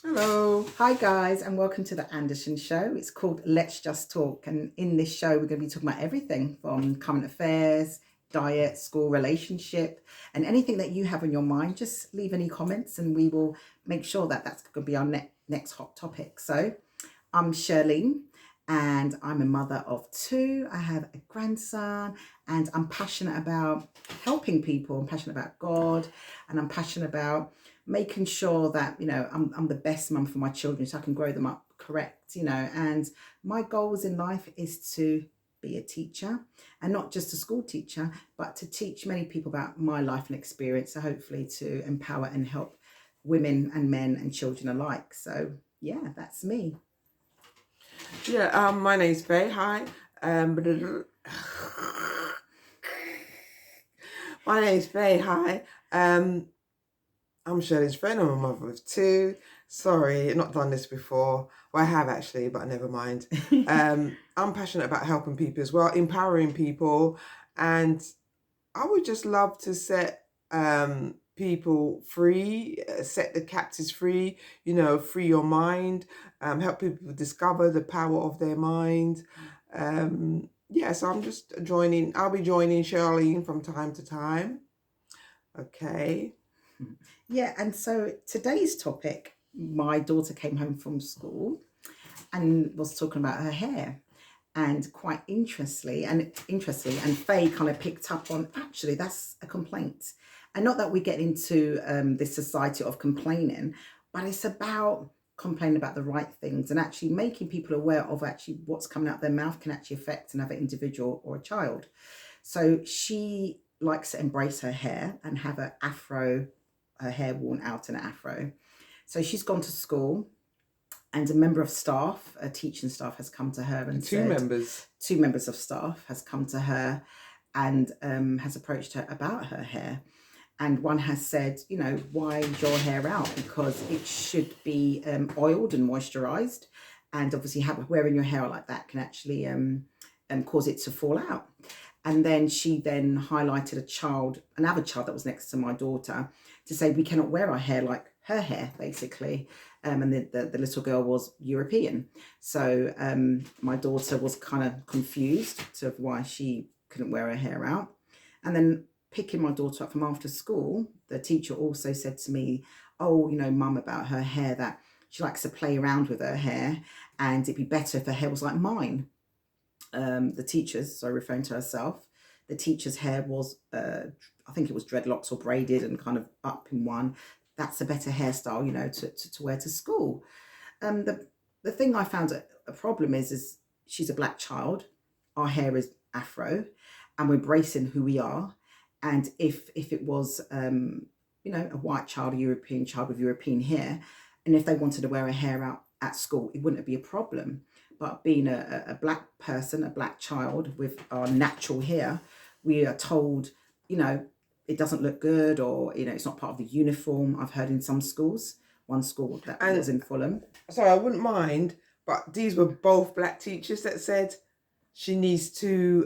Hello. Hi, guys, and welcome to the Anderson Show. It's called Let's Just Talk. And in this show, we're going to be talking about everything from current affairs, diet, school, relationship, and anything that you have on your mind. Just leave any comments and we will make sure that that's going to be our next hot topic. So I'm Shirlene and I'm a mother of two. I have a grandson and I'm passionate about helping people. I'm passionate about God and I'm passionate about making sure that, I'm the best mum for my children so I can grow them up correct, and my goals in life is to be a teacher and not just a school teacher, but to teach many people about my life and experience. So hopefully to empower and help women and men and children alike. So yeah, that's me. Yeah, my name's Faye. Hi. My name's Faye. Hi. I'm Shirley's friend. I'm a mother of two. Sorry, not done this before. Well, I have actually, but never mind. I'm passionate about helping people as well, empowering people, and I would just love to set people free, set the captives free, free your mind, help people discover the power of their mind. So I'm just I'll be joining Charlene from time to time. Okay. Yeah, and so today's topic, my daughter came home from school and was talking about her hair. And quite interestingly, and Faye kind of picked up on actually that's a complaint. And not that we get into this society of complaining, but it's about complaining about the right things and actually making people aware of actually what's coming out their mouth can actually affect another individual or a child. So she likes to embrace her hair and have her hair worn out in an afro. So she's gone to school and a member of staff, a teaching staff, has come to her and two members of staff has come to her and has approached her about her hair. And one has said, why is your hair out? Because it should be oiled and moisturized. And obviously wearing your hair like that can actually cause it to fall out. And then she then highlighted another child that was next to my daughter to say we cannot wear our hair like her hair, basically. And the little girl was European. So my daughter was kind of confused to why she couldn't wear her hair out. And then picking my daughter up from after school, the teacher also said to me, oh, mum, about her hair, that she likes to play around with her hair and it'd be better if her hair was like mine. The teacher's, so referring to herself, the teacher's hair was, I think it was dreadlocks or braided and kind of up in one. That's a better hairstyle, to wear to school. The thing I found a problem is she's a black child. Our hair is afro and we're embracing who we are. And if it was, a white child, a European child with European hair, and if they wanted to wear her hair out at school, it wouldn't be a problem. But being a black person, a black child with our natural hair, we are told, it doesn't look good or, it's not part of the uniform. I've heard in some schools, one school that was in Fulham. Sorry, I wouldn't mind, but these were both black teachers that said she needs to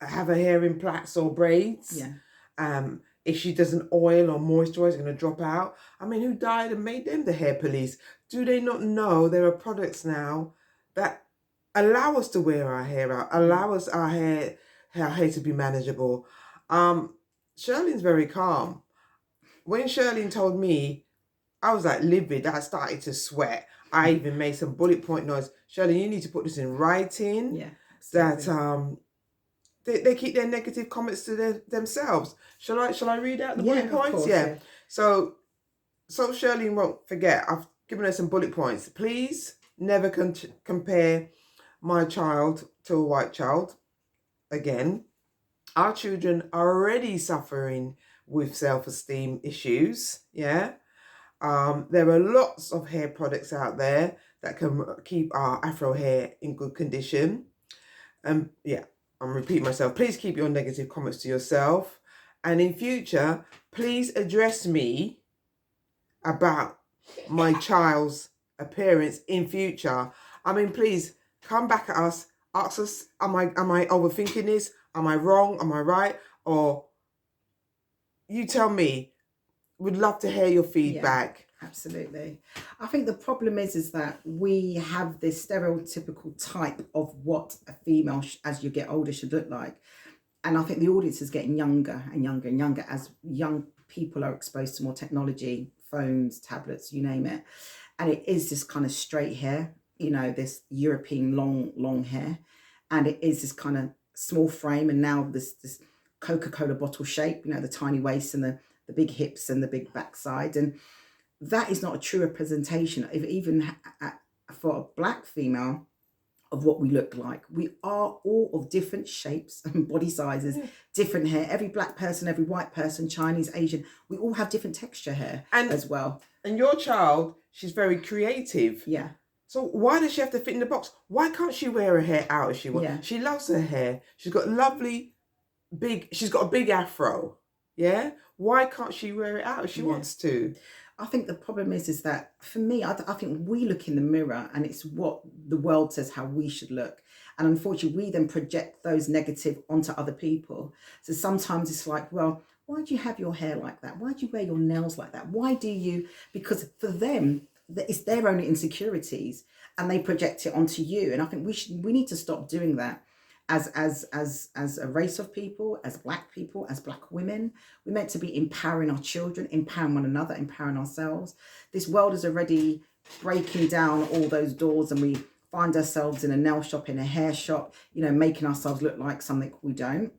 have her hair in plaits or braids. Yeah. If she doesn't oil or moisturize, it's going to drop out. I mean, who died and made them the hair police? Do they not know there are products now that allow us to wear our hair out, allow us our hair to be manageable? Shirley's very calm. When Shirley told me, I was like livid. I started to sweat. I even made some bullet point notes. Shirley, you need to put this in writing. Yeah. Absolutely. That they keep their negative comments to themselves. Shall I read out the bullet points? Course, yeah. So Shirley won't forget. I've given her some bullet points. Please never compare my child to a white child again. Our children are already suffering with self-esteem issues. Yeah. There are lots of hair products out there that can keep our afro hair in good condition. I'm repeating myself. Please keep your negative comments to yourself. And in future, please address me about my child's appearance in future. I mean, please come back at us. Ask us, am I overthinking this? Am I wrong? Am I right? Or you tell me. Would love to hear your feedback. Absolutely. I think the problem is that we have this stereotypical type of what a female, as you get older, should look like. And I think the audience is getting younger and younger and younger as young people are exposed to more technology, phones, tablets, you name it. And it is this kind of straight hair, this European long hair. And it is this kind of small frame. And now this Coca-Cola bottle shape, the tiny waist and the big hips and the big backside. And that is not a true representation of even for a black female of what we look like. We are all of different shapes and body sizes, different hair. Every black person, every white person, Chinese, Asian, we all have different texture hair as well. And your child, she's very creative. Yeah. So why does she have to fit in the box? Why can't she wear her hair out if she wants? Yeah. She loves her hair. She's got she's got a big afro. Yeah. Why can't she wear it out if she wants to? I think the problem is that for me, I think we look in the mirror and it's what the world says how we should look. And unfortunately, we then project those negative onto other people. So sometimes it's like, well, why do you have your hair like that? Why do you wear your nails like that? Why do you? Because for them, it's their own insecurities and they project it onto you. And I think we need to stop doing that. As a race of people, as black people, as black women, we're meant to be empowering our children, empowering one another, empowering ourselves. This world is already breaking down all those doors and we find ourselves in a nail shop, in a hair shop, making ourselves look like something we don't.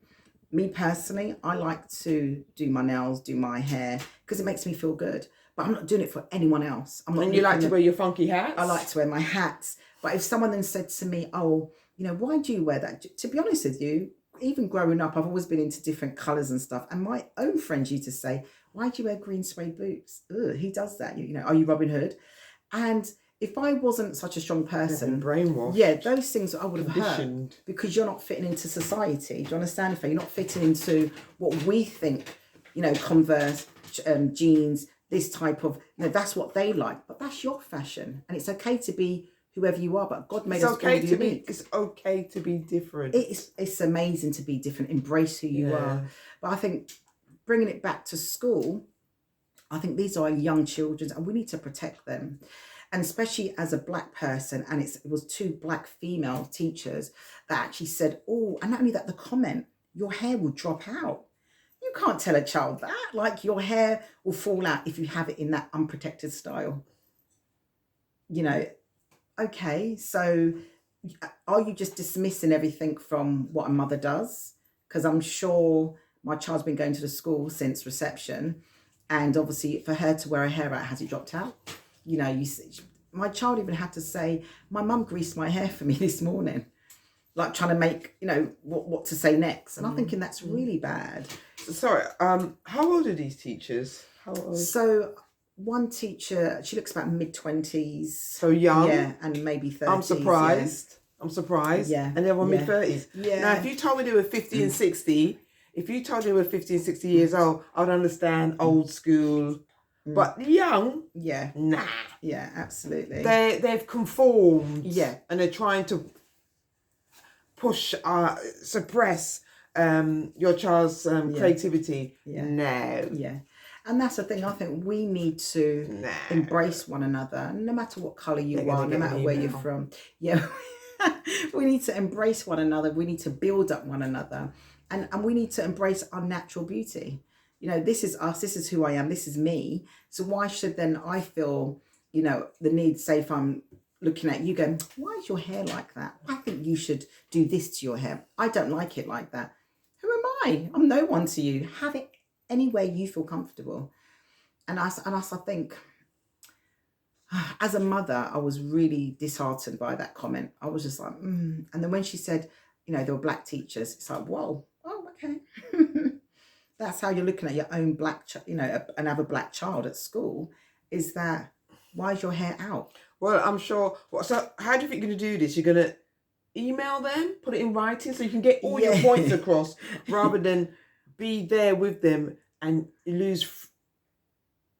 Me personally, I like to do my nails, do my hair, because it makes me feel good. But I'm not doing it for anyone else. And you like to wear your funky hats? I like to wear my hats. But if someone then said to me, oh, why do you wear that? To be honest with you, even growing up, I've always been into different colours and stuff. And my own friends used to say, why do you wear green suede boots? Ugh, he does that. Are you Robin Hood? And if I wasn't such a strong person, brainwashed. Yeah, those things I would have conditioned. heard because you're not fitting into society. Do you understand? If you're not fitting into what we think, Converse, jeans, this type of, that's what they like. But that's your fashion. And it's okay to be whoever you are, but God made us all unique. It's okay to be different. It's amazing to be different. Embrace who you are. But I think bringing it back to school, I think these are young children and we need to protect them. And especially as a black person, and it was 2 black female teachers that actually said, oh, and not only that, the comment, your hair will drop out. You can't tell a child that. Like, your hair will fall out if you have it in that unprotected style. Okay, so are you just dismissing everything from what a mother does? Because I'm sure my child's been going to the school since reception, and obviously for her to wear her hair out, has it dropped out? My child even had to say, my mum greased my hair for me this morning, like trying to make, what to say next. And I'm thinking that's really bad. Sorry, how old are these teachers? How old? So one teacher, she looks about mid-20s. So young? Yeah, and maybe 30s. I'm surprised. Yeah. I'm surprised. Yeah. And they're on mid-30s. Yeah. Now, if you told me they were 50 and 60, if you told me they were 50 and 60 years old, I'd understand old school. But young? Yeah. Nah. Yeah, absolutely. They've conformed. Yeah. And they're trying to suppress your child's creativity. Yeah. No. Yeah. And that's the thing, I think we need to embrace one another, no matter what colour you are, no matter where you're from. Yeah, we need to embrace one another. We need to build up one another. And we need to embrace our natural beauty. This is us, this is who I am, this is me. So why should then I feel, the need, say if I'm looking at you going, why is your hair like that? I think you should do this to your hair. I don't like it like that. Who am I? I'm no one to you. Have it any way you feel comfortable. And I think, as a mother, I was really disheartened by that comment. I was just like, And then when she said, there were black teachers, it's like, whoa, oh, okay. That's how you're looking at your own black, another black child at school, is that, why is your hair out? Well, I'm sure. So how do you think you're going to do this? You're going to email them, put it in writing so you can get all your points across rather than be there with them and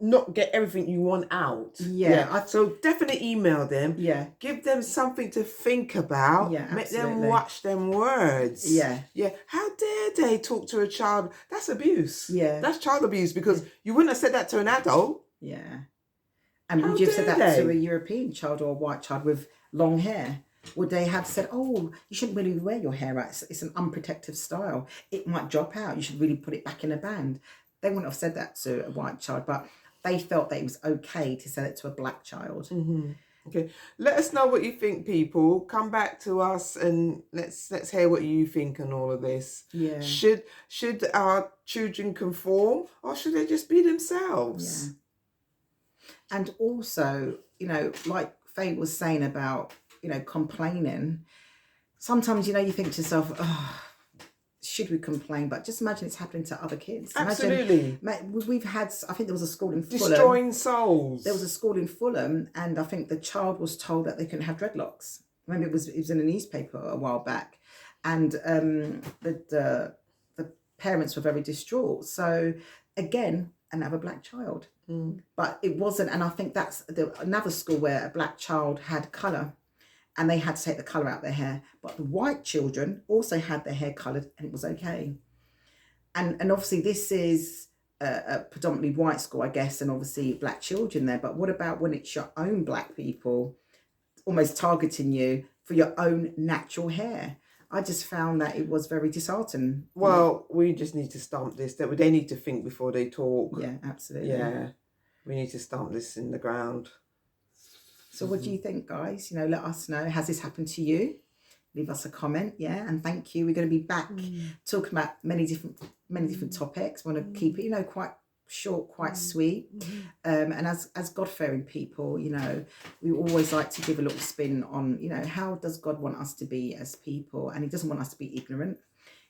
not get everything you want out. So definitely email them. Give them something to think about. Make them watch them words. How dare they talk to a child? That's abuse. That's child abuse, because you wouldn't have said that to an adult. And How would you have said dare that to a they? European child or a white child with long hair? Would they have said, oh, you shouldn't really wear your hair out? It's an unprotective style. It might drop out. You should really put it back in a band. They wouldn't have said that to a white child, but they felt that it was okay to say it to a black child. Okay, let us know what you think, people. Come back to us and let's hear what you think on all of this. Yeah. Should our children conform, or should they just be themselves? Yeah. And also, you know, like Faye was saying about, you know, complaining. Sometimes, you know, you think to yourself, oh, should we complain? But just imagine it's happening to other kids. Absolutely. We've had, I think there was a school in Fulham. Destroying souls. There was a school in Fulham, and I think the child was told that they couldn't have dreadlocks. Remember, it was in a newspaper a while back, and the parents were very distraught. So again, another black child, but it wasn't. And I think that's another school where a black child had colour, and they had to take the colour out of their hair. But the white children also had their hair coloured, and it was okay. And obviously this is a predominantly white school, I guess, and obviously black children there. But what about when it's your own black people almost targeting you for your own natural hair? I just found that it was very disheartening. Well, we just need to stamp this. That they need to think before they talk. Yeah, absolutely. Yeah, we need to stamp this in the ground. So what do you think, guys? You know, let us know. Has this happened to you? Leave us a comment, yeah, and thank you. We're going to be back talking about many different topics. We want to keep it, you know, quite short, quite sweet. And as God-fearing people, you know, we always like to give a little spin on, you know, how does God want us to be as people? And he doesn't want us to be ignorant.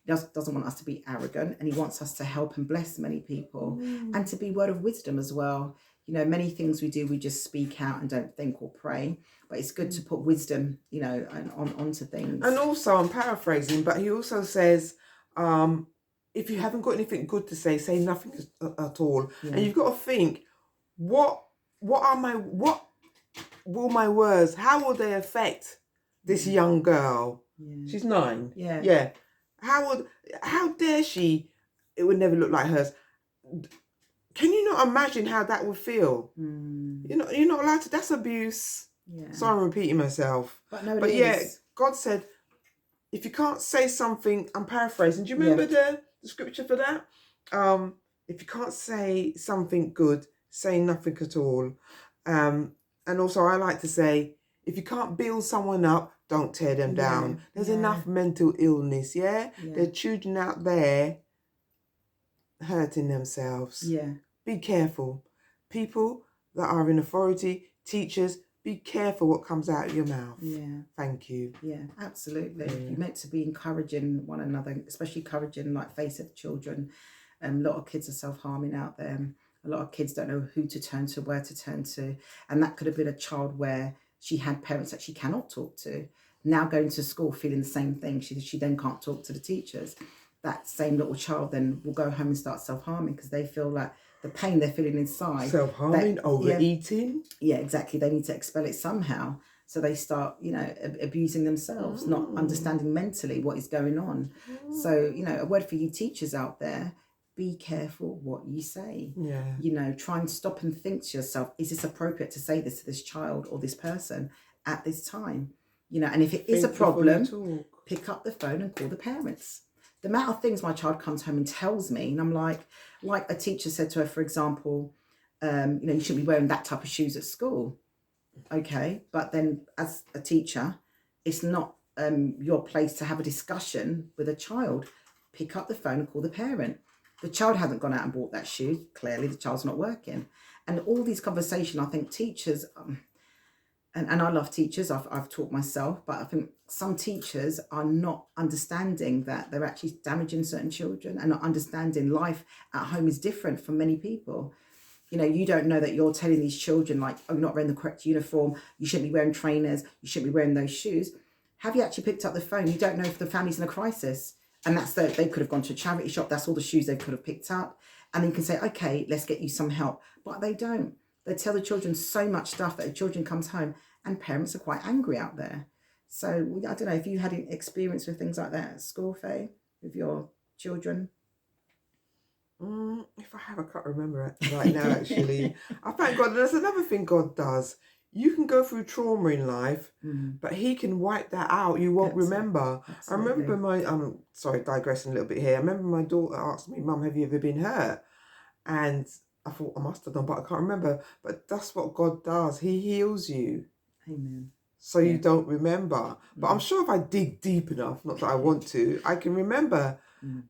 He doesn't want us to be arrogant, and he wants us to help and bless many people and to be word of wisdom as well. You know, many things we do, we just speak out and don't think or pray. But it's good to put wisdom, you know, onto things. And also, I'm paraphrasing, but he also says, if you haven't got anything good to say nothing at all. Yeah. And you've got to think, what will my words, how will they affect this young girl? Yeah. She's 9. Yeah. Yeah. How dare she? It would never look like hers. Can you not imagine how that would feel? You're not allowed to. That's abuse. Yeah. Sorry, I'm repeating myself. But yeah, God said, if you can't say something, I'm paraphrasing. Do you remember the scripture for that? If you can't say something good, say nothing at all. And also, I like to say, if you can't build someone up, don't tear them down. There's enough mental illness. Yeah? There are children out there hurting themselves. Yeah. Be careful. People that are in authority, teachers, be careful what comes out of your mouth. Yeah. Thank you. Yeah, absolutely. Yeah. You're meant to be encouraging one another, especially encouraging, like Faye said, children. A lot of kids are self-harming out there. A lot of kids don't know who to turn to, where to turn to. And that could have been a child where she had parents that she cannot talk to. Now going to school feeling the same thing. She then can't talk to the teachers. That same little child then will go home and start self-harming because they feel like the pain they're feeling inside. Self-harming, overeating. Yeah, exactly. They need to expel it somehow. So they start, you know, abusing themselves, not understanding mentally what is going on. So, you know, a word for you teachers out there, be careful what you say. Yeah. You know, try and stop and think to yourself, is this appropriate to say this to this child or this person at this time? You know, and if it is a problem, pick up the phone and call the parents. The amount of things my child comes home and tells me, and I'm like a teacher said to her, for example, you know, you shouldn't be wearing that type of shoes at school. Okay, but then as a teacher, it's not your place to have a discussion with a child. Pick up the phone and call the parent. The child hasn't gone out and bought that shoe. Clearly, the child's not working. And all these conversations, I think teachers... And I love teachers, I've taught myself, but I think some teachers are not understanding that they're actually damaging certain children and not understanding life at home is different for many people. You know, you don't know that you're telling these children, like, oh, you're not wearing the correct uniform, you shouldn't be wearing trainers, you shouldn't be wearing those shoes. Have you actually picked up the phone? You don't know if the family's in a crisis. And they could have gone to a charity shop, that's all the shoes they could have picked up. And then you can say, okay, let's get you some help. But they don't. They tell the children so much stuff that the children comes home and parents are quite angry out there. So I don't know if you had experience with things like that at school, Faye, with your children. If I have, I can't remember it right now, actually. I thank God. There's another thing God does. You can go through trauma in life, but He can wipe that out. You won't remember. I remember I'm sorry, digressing a little bit here. I remember my daughter asked me, Mum, have you ever been hurt? And I thought I must have done, but I can't remember. But that's what God does. He heals you. Amen. So you don't remember. But I'm sure if I dig deep enough, not that I want to, I can remember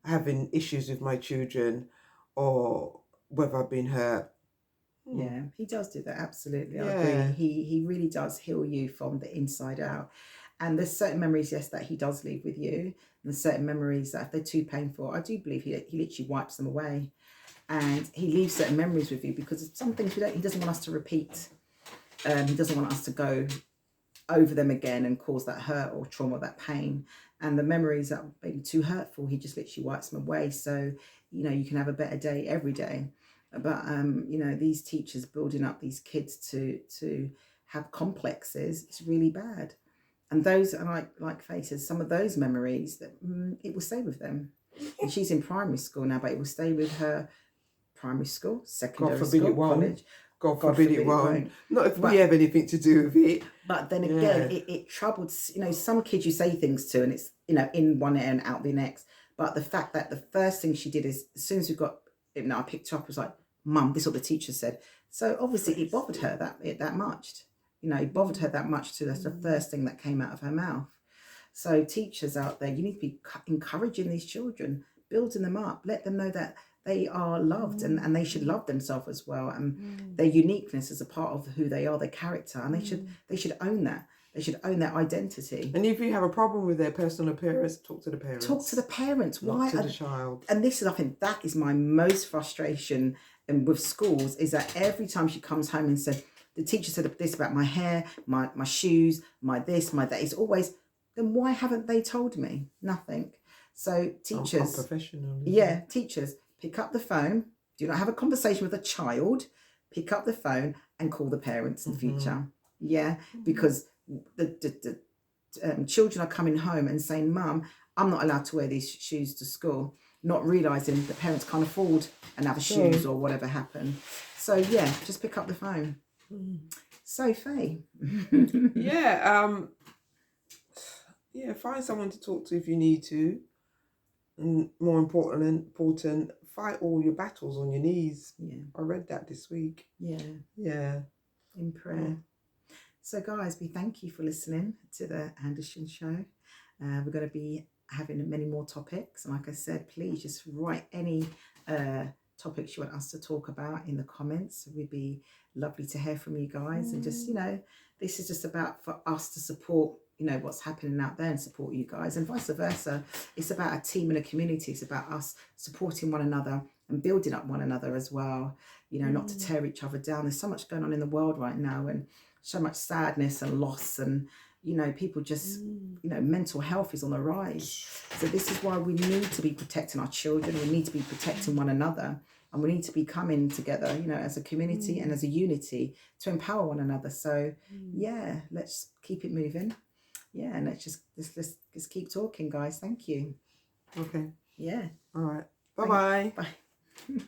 having issues with my children or whether I've been hurt. Yeah, He does do that. Absolutely. I Yeah. agree. He really does heal you from the inside out. And there's certain memories, yes, that He does leave with you. And there's certain memories that if they're too painful, I do believe He literally wipes them away. And He leaves certain memories with you because some things He doesn't want us to repeat. He doesn't want us to go over them again and cause that hurt or trauma, that pain. And the memories that may be too hurtful, He just literally wipes them away. So, you can have a better day every day. But, these teachers building up these kids to have complexes, it's really bad. And those are like faces, some of those memories that it will stay with them. And she's in primary school now, but it will stay with her primary school, secondary school, college. God forbid it won't. Not if we have anything to do with it. But then again, it troubled, some kids you say things to and it's, in one ear and out the next. But the fact that the first thing she did is, as soon as we got, I picked up, was like, Mum, this is what the teacher said. So obviously it bothered her that much. It bothered her that much too. That's the first thing that came out of her mouth. So teachers out there, you need to be encouraging these children, building them up, let them know that they are loved and they should love themselves as well. And their uniqueness is a part of who they are, their character. And they should own that. They should own their identity. And if you have a problem with their personal appearance, talk to the parents. Talk to the parents. Not to the child. And this is, I think, that is my most frustration with schools, is that every time she comes home and said, the teacher said this about my hair, my shoes, my this, my that, it's always, then why haven't they told me? Nothing. So teachers, unprofessional. Yeah, teachers, pick up the phone. Do not have a conversation with a child. Pick up the phone and call the parents in the future. Yeah, because the children are coming home and saying, Mum, I'm not allowed to wear these shoes to school, not realising the parents can't afford another shoes or whatever happened. So yeah, just pick up the phone. So Faye. Find someone to talk to if you need to. And more important, fight all your battles on your knees. Yeah. I read that this week. Yeah. In prayer. So guys, we thank you for listening to the Anderson Show. We're going to be having many more topics. And like I said, please just write any topics you want us to talk about in the comments. It would be lovely to hear from you guys. And just, this is just about for us to support, what's happening out there and support you guys, and vice versa. It's about a team and a community. It's about us supporting one another and building up one another as well, not to tear each other down. There's so much going on in the world right now, and so much sadness and loss, and people just mental health is on the rise. So this is why we need to be protecting our children. We need to be protecting one another, and we need to be coming together, as a community and as a unity to empower one another. So yeah, let's keep it moving. Yeah, and let's just keep talking, guys. Thank you. Okay. Yeah. All right. Bye-bye. Bye.